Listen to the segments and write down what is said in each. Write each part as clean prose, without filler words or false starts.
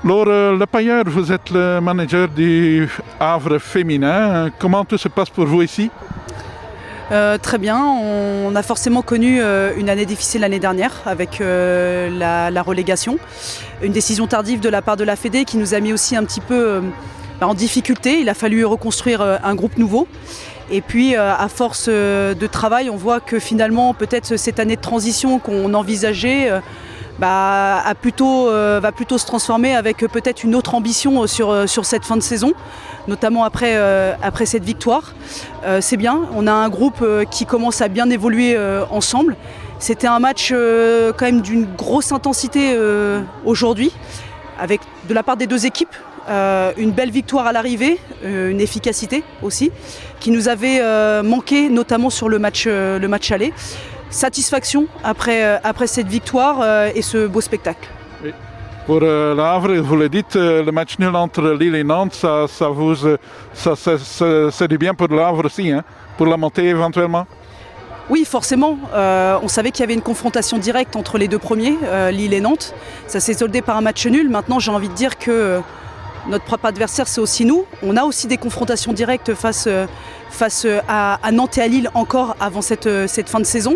Laure Lepailleur, vous êtes le manager du Havre féminin. Comment tout se passe pour vous ici? Très bien, on a forcément connu une année difficile l'année dernière avec la relégation. Une décision tardive de la part de la Fédé qui nous a mis aussi un petit peu en difficulté. Il a fallu reconstruire un groupe nouveau. Et puis à force de travail, on voit que finalement peut-être cette année de transition qu'on envisageait va plutôt se transformer avec peut-être une autre ambition sur cette fin de saison, notamment après cette victoire. C'est bien, on a un groupe qui commence à bien évoluer ensemble. C'était un match quand même d'une grosse intensité aujourd'hui, avec de la part des deux équipes. Une belle victoire à l'arrivée, une efficacité aussi, qui nous avait manqué notamment sur le match aller. Satisfaction après cette victoire et ce beau spectacle. Oui. Pour le Havre, vous le dites, le match nul entre Lille et Nantes, c'est du bien pour le Havre aussi, hein, pour la montée éventuellement? Oui, forcément. On savait qu'il y avait une confrontation directe entre les deux premiers, Lille et Nantes. Ça s'est soldé par un match nul. Maintenant, j'ai envie de dire que notre propre adversaire, c'est aussi nous. On a aussi des confrontations directes face à Nantes et à Lille encore avant cette fin de saison.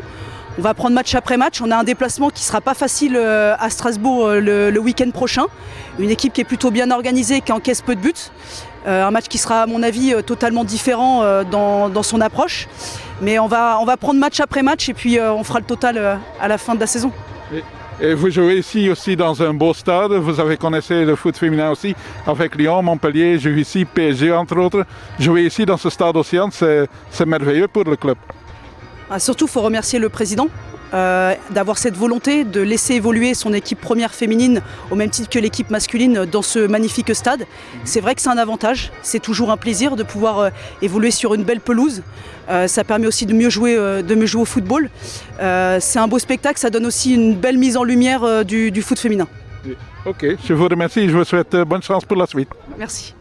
On va prendre match après match. On a un déplacement qui ne sera pas facile à Strasbourg le week-end prochain. Une équipe qui est plutôt bien organisée, qui encaisse peu de buts. Un match qui sera à mon avis totalement différent dans son approche. Mais on va prendre match après match et puis on fera le total à la fin de la saison. Et vous jouez ici aussi dans un beau stade, vous avez connaissé le foot féminin aussi avec Lyon, Montpellier, Juvisy, PSG entre autres. Jouer ici dans ce stade Océane, c'est merveilleux pour le club. Surtout, il faut remercier le président d'avoir cette volonté de laisser évoluer son équipe première féminine au même titre que l'équipe masculine dans ce magnifique stade. C'est vrai que c'est un avantage, c'est toujours un plaisir de pouvoir évoluer sur une belle pelouse. Ça permet aussi de mieux jouer au football. C'est un beau spectacle, ça donne aussi une belle mise en lumière du foot féminin. Ok, je vous remercie et je vous souhaite bonne chance pour la suite. Merci.